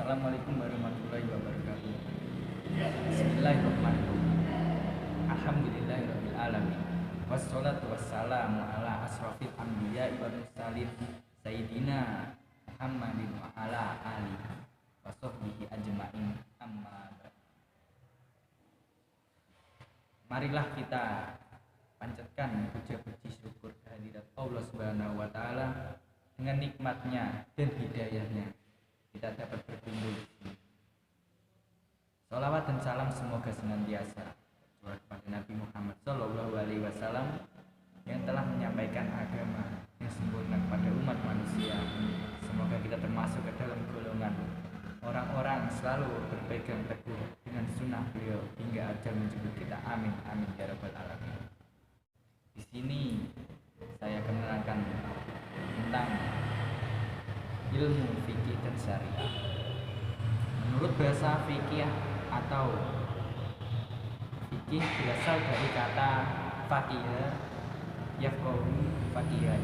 Assalamualaikum warahmatullahi wabarakatuh. Bismillahirrahmanirrahim. Alhamdulillahirabbil alamin. Wassalatu wassalamu ala asrofil anbiya'i wal mursalin sayyidina Muhammadin wa ala alihi wa sahbihi ajmain. Amma ba'd. Marilah kita panjatkan puja-puji syukur kehadirat Allah Subhanahu wa taala. Dengan nikmatnya dan hidayahnya kita dapat berkumpul di sini. Salawat dan salam semoga senantiasa tercurah kepada Nabi Muhammad SAW yang telah menyampaikan agama yang sempurna kepada umat manusia. Semoga kita termasuk ke dalam golongan orang-orang selalu berpegang teguh dengan sunnah beliau hingga ajal menjemput kita. Amin amin ya rabbal alamin. Di sini saya akan menerangkan tentang ilmu fikih dan syariah. Menurut bahasa fikih atau fikih berasal dari kata faqih, yafqahu faqihan,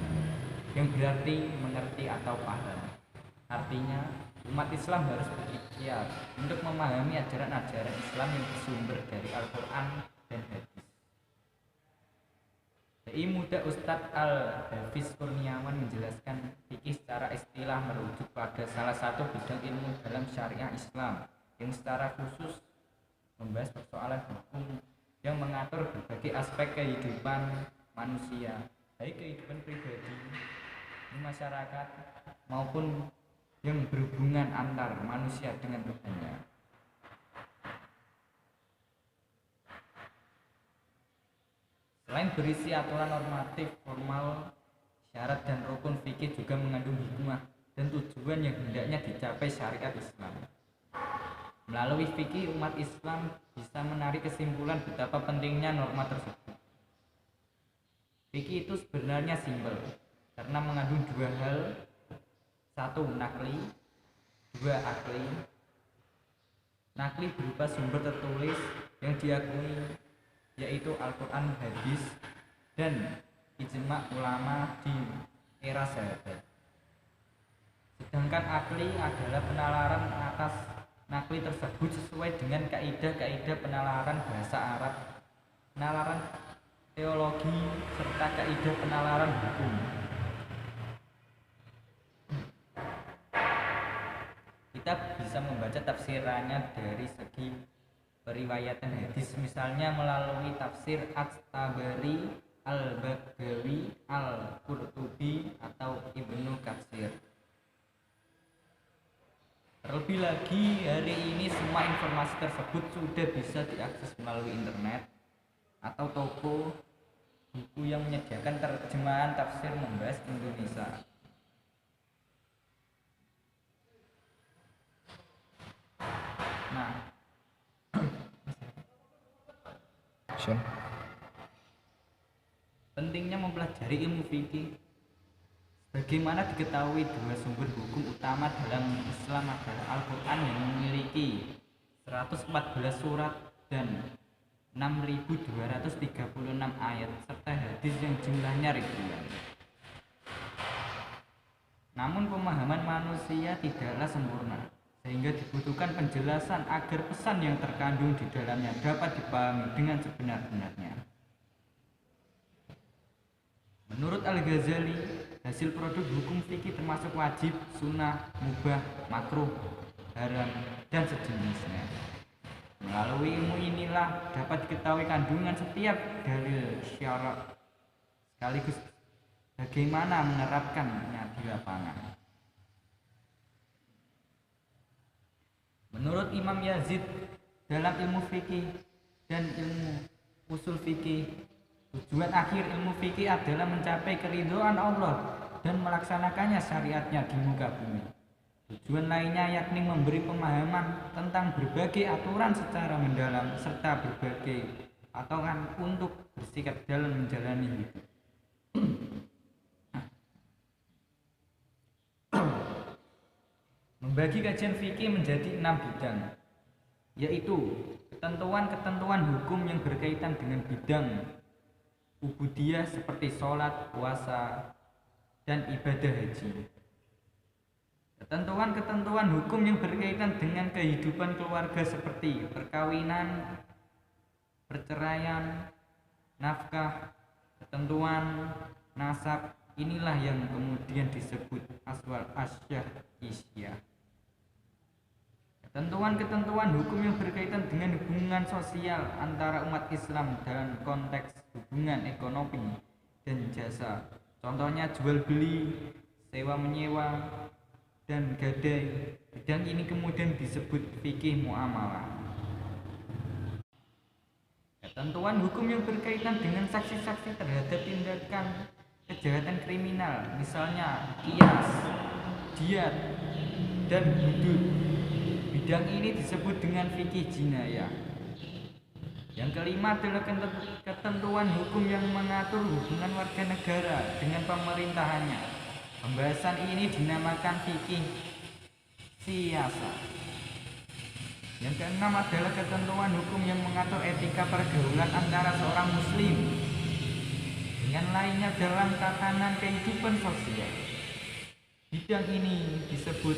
yang berarti mengerti atau paham. Artinya umat Islam harus berikhtiar untuk memahami ajaran-ajaran Islam yang bersumber dari Al-Quran dan Hadis. Dai Muda Ustadz Al-Hafiz Kurniawan menjelaskan fikih secara istilah merujuk pada salah satu bidang ilmu dalam syariah Islam yang secara khusus membahas persoalan hukum yang mengatur berbagai aspek kehidupan manusia, baik kehidupan pribadi di masyarakat maupun yang berhubungan antar manusia dengan Tuhannya. Selain berisi aturan normatif formal, syarat dan rukun fikih juga mengandung hikmah dan tujuan yang hendaknya dicapai syariat Islam. Melalui fikih, umat Islam bisa menarik kesimpulan betapa pentingnya norma tersebut. Fikih itu sebenarnya simpel karena mengandung dua hal: satu, nakli; dua, akli. Nakli berupa sumber tertulis yang diakui, yaitu Al-Quran, Hadis, dan ijma' ulama di era sahabat. Sedangkan akli adalah penalaran atas nakli tersebut sesuai dengan kaidah-kaidah penalaran bahasa Arab, penalaran teologi, serta kaidah penalaran hukum. Kita bisa membaca tafsirannya dari segi periwayatan hadis, misalnya melalui tafsir At-Tabari, Al-Baghawi, Al-Qurtubi, atau Ibnu Katsir. Terlebih lagi, hari ini semua informasi tersebut sudah bisa diakses melalui internet atau toko buku yang menyediakan terjemahan tafsir membahas Indonesia. Nah, pentingnya mempelajari ilmu fikih. Bagaimana diketahui dua sumber hukum utama dalam Islam adalah Al-Quran yang memiliki 114 surat dan 6.236 ayat, serta hadis yang jumlahnya ribuan. Namun pemahaman manusia tidaklah sempurna, sehingga dibutuhkan penjelasan agar pesan yang terkandung di dalamnya dapat dipahami dengan sebenar-benarnya. Menurut Al-Ghazali, hasil produk hukum fikih termasuk wajib, sunnah, mubah, makruh, haram, dan sejenisnya. Melalui ilmu inilah dapat diketahui kandungan setiap dalil syarak, sekaligus bagaimana menerapkannya di lapangan. Menurut Imam Yazid, dalam ilmu fikih dan ilmu usul fikih, tujuan akhir ilmu fikih adalah mencapai keridhaan Allah dan melaksanakannya syariatnya di muka bumi. Tujuan lainnya yakni memberi pemahaman tentang berbagai aturan secara mendalam serta berbagai aturan untuk bersikap dalam menjalani hidup. Membagi kajian fikih menjadi 6 bidang, yaitu ketentuan-ketentuan hukum yang berkaitan dengan bidang ubudiyah seperti sholat, puasa, dan ibadah haji. Ketentuan-ketentuan hukum yang berkaitan dengan kehidupan keluarga seperti perkawinan, perceraian, nafkah, ketentuan nasab, inilah yang kemudian disebut aswal asyah isyah. Ketentuan-ketentuan hukum yang berkaitan dengan hubungan sosial antara umat Islam dalam konteks hubungan ekonomi dan jasa. Contohnya jual beli, sewa menyewa, dan gadai. Bidang ini kemudian disebut fikih muamalah. Ketentuan hukum yang berkaitan dengan saksi-saksi terhadap tindakan kejahatan kriminal, misalnya qiyas, diyat, dan hudud. Bidang ini disebut dengan fikih jinayah. Yang kelima adalah ketentuan hukum yang mengatur hubungan warga negara dengan pemerintahannya. Pembahasan ini dinamakan fikih siyasah. Yang keenam adalah ketentuan hukum yang mengatur etika pergaulan antara seorang muslim dengan lainnya dalam tatanan kehidupan sosial. Bidang ini disebut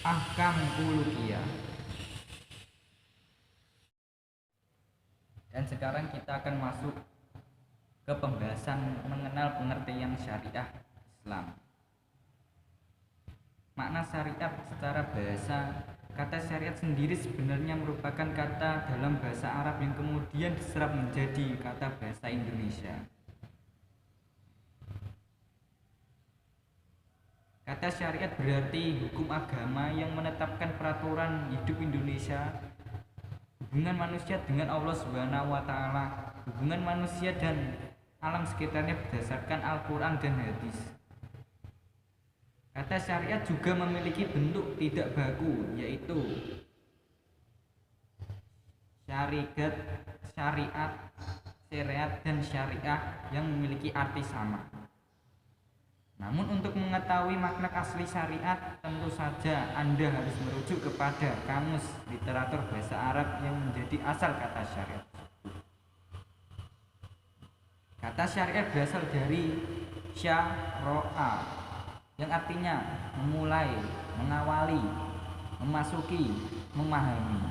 ahkam khuluqiyah. Dan sekarang kita akan masuk ke pembahasan mengenal pengertian syariah Islam. Makna syariat secara bahasa, kata syariat sendiri sebenarnya merupakan kata dalam bahasa Arab yang kemudian diserap menjadi kata bahasa Indonesia. Kata syariat berarti hukum agama yang menetapkan peraturan hidup Indonesia, hubungan manusia dengan Allah Subhanahu wa taala, hubungan manusia dan alam sekitarnya berdasarkan Al-Qur'an dan hadis. Kata syariat juga memiliki bentuk tidak baku, yaitu syariat, syariat, dan syariah yang memiliki arti sama. Namun untuk mengetahui makna asli syariat, tentu saja Anda harus merujuk kepada kamus literatur bahasa Arab yang menjadi asal kata syariat. Kata syariat berasal dari syara'a, yang artinya memulai, mengawali, memasuki, memahami.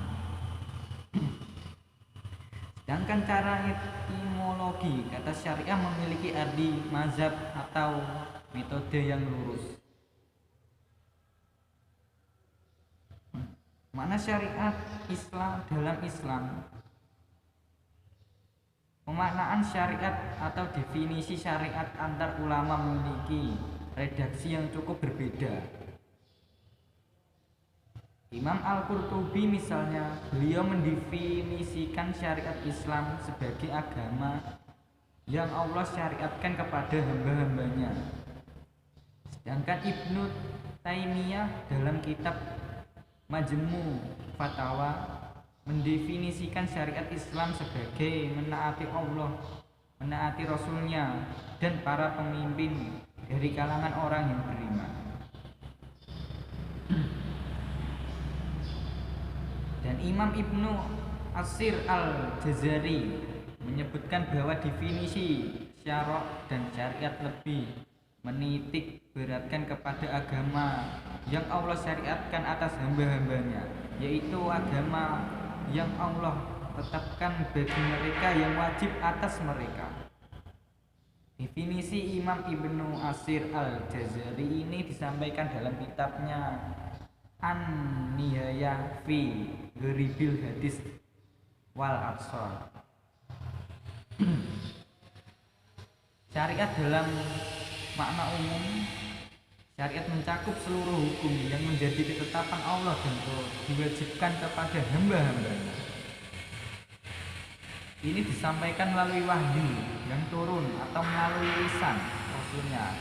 Sedangkan cara etimologi kata syariah memiliki arti mazhab atau metode yang lurus. Makna syariat Islam dalam Islam. Pemaknaan syariat atau definisi syariat antar ulama memiliki redaksi yang cukup berbeda. Imam Al-Qurtubi misalnya, beliau mendefinisikan syariat Islam sebagai agama yang Allah syariatkan kepada hamba-hambanya. Sedangkan Ibnu Taimiyah dalam kitab Majmu' Fatawa mendefinisikan syariat Islam sebagai menaati Allah, menaati Rasulnya, dan para pemimpin dari kalangan orang yang beriman. Dan Imam Ibnu Ashir Al-Jazari menyebutkan bahwa definisi syara' dan syariat lebih menitik beratkan kepada agama yang Allah syariatkan atas hamba-hambanya, yaitu agama yang Allah tetapkan bagi mereka yang wajib atas mereka. Definisi Imam Ibnu Ashir Al-Jazari ini disampaikan dalam kitabnya An-Nihayah fi Gharibil Hadis wal Athar. Syariat dalam makna umum, syariat mencakup seluruh hukum yang menjadi ketetapan Allah dan diwajibkan kepada hamba-hambanya. Ini disampaikan melalui wahyu yang turun atau melalui lisan Rasulnya.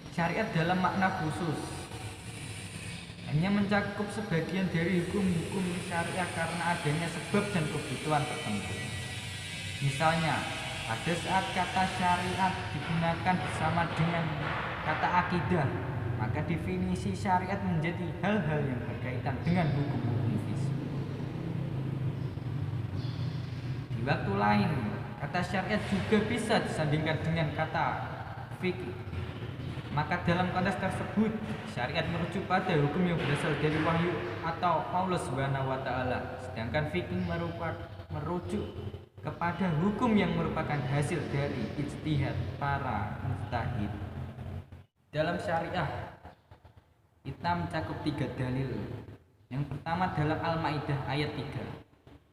Syariat dalam makna khusus hanya mencakup sebagian dari hukum-hukum syariah karena adanya sebab dan kebutuhan tertentu. Misalnya, pada saat kata syariat digunakan bersama dengan kata akidah, maka definisi syariat menjadi hal-hal yang berkaitan dengan hukum-hukum fisik. Di waktu lain, kata syariat juga bisa disandingkan dengan kata fikih. Maka dalam konteks tersebut, syariat merujuk pada hukum yang berasal dari wahyu atau Allah Subhanahu wa taala, sedangkan fikih merujuk kepada hukum yang merupakan hasil dari ijtihad para mujtahid. Dalam syariah, kita mencakup 3 dalil. Yang pertama dalam Al-Maidah ayat 3.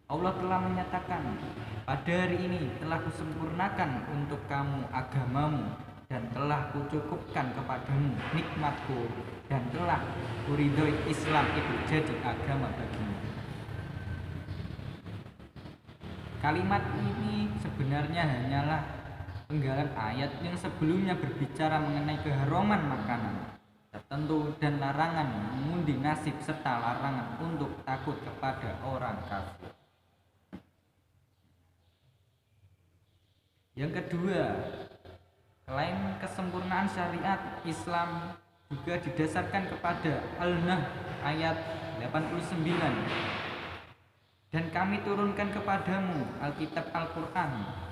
Allah telah menyatakan, pada hari ini telah kusempurnakan untuk kamu agamamu dan telah kucukupkan kepadamu nikmatku dan telah kuridhoi Islam itu jadi agama bagimu. Kalimat ini sebenarnya hanyalah penggalan ayat yang sebelumnya berbicara mengenai keharaman makanan tertentu dan larangan mengundi nasib serta larangan untuk takut kepada orang kafir. Yang kedua, selain kesempurnaan syariat Islam juga didasarkan kepada Al-Nahl ayat 89. Dan kami turunkan kepadamu Alkitab Al-Quran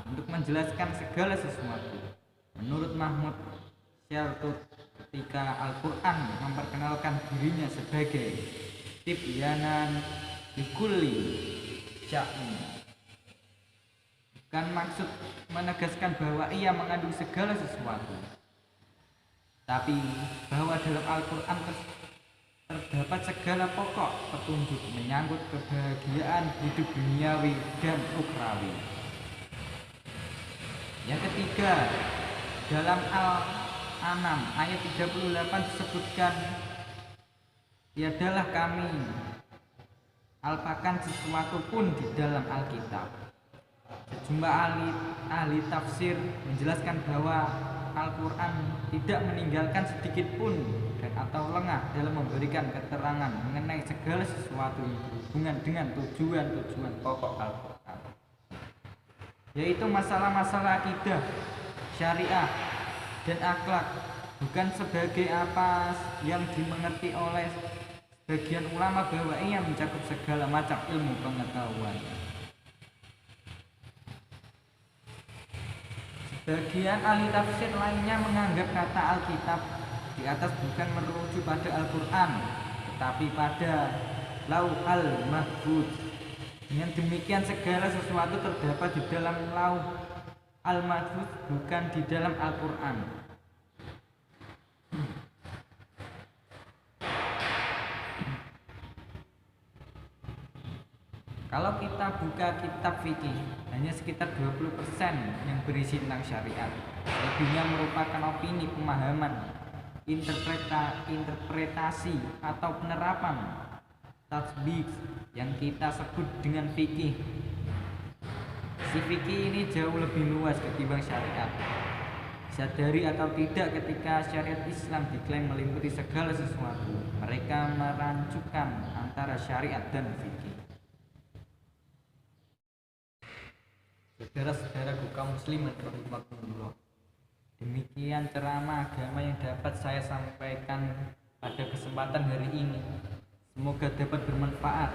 untuk menjelaskan segala sesuatu. Menurut Mahmud Syartut, ketika Al-Quran memperkenalkan dirinya sebagai tibyanan likulli sya'in, bukan maksud menegaskan bahwa ia mengandung segala sesuatu, tapi bahwa dalam Al-Quran terdapat segala pokok petunjuk menyangkut kebahagiaan hidup duniawi dan ukhrawi. Yang ketiga, dalam Al-An'am ayat 38 disebutkan, tiadalah kami alpakan sesuatu pun di dalam Alkitab. Sejumlah ahli tafsir menjelaskan bahwa Al-Quran tidak meninggalkan sedikit pun dan atau lengah dalam memberikan keterangan mengenai segala sesuatu yang berhubungan dengan tujuan-tujuan pokok Al-Quran, yaitu masalah-masalah akidah, syariah, dan akhlak, bukan sebagai apa yang dimengerti oleh sebagian ulama bahwa ia mencakup segala macam ilmu pengetahuan. Bagian ahli tafsir lainnya menganggap kata Alkitab di atas bukan merujuk pada Al-Quran, tetapi pada Lauhul Mahfuz. Dengan demikian segala sesuatu terdapat di dalam Lauh Al-Mahfuz, bukan di dalam Al-Quran. Kalau kita buka kitab fikih, hanya sekitar 20% yang berisi tentang syariat. Lebihnya merupakan opini, pemahaman, interpretasi atau penerapan tatbik yang kita sebut dengan fikih. Si fikih ini jauh lebih luas ketimbang syariat. Sadari atau tidak, ketika syariat Islam diklaim meliputi segala sesuatu, mereka merancukkan antara syariat dan fikih. Saudara-saudaraku kaum muslimin rahimakumullah, demikian ceramah agama yang dapat saya sampaikan pada kesempatan hari ini. Semoga dapat bermanfaat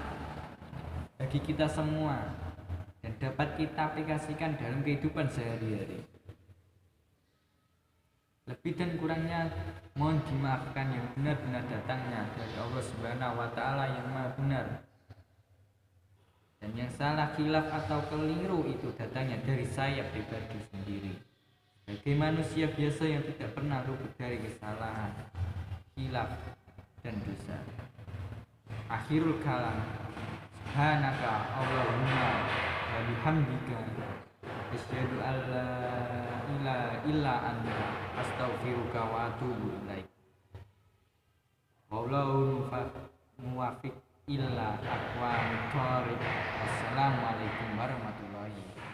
bagi kita semua dan dapat kita aplikasikan dalam kehidupan sehari-hari. Lebih dan kurangnya mohon dimaafkan, yang benar-benar datangnya dari Allah Subhanahu wa taala yang Maha Benar. Dan yang salah, khilaf atau keliru itu datangnya dari saya pribadi sendiri, sebagai manusia biasa yang tidak pernah luput dari kesalahan, khilaf, dan dosa. Akhirul kalam, subhanaka Allahumma wa bihamdika, asyhadu an la ilaha illa anta, astaghfiruka wa atubu ilaik. Wallahu muwaffiq illa aqwamit thoriq. Wassalamualaikum warahmatullahi wabarakatuh.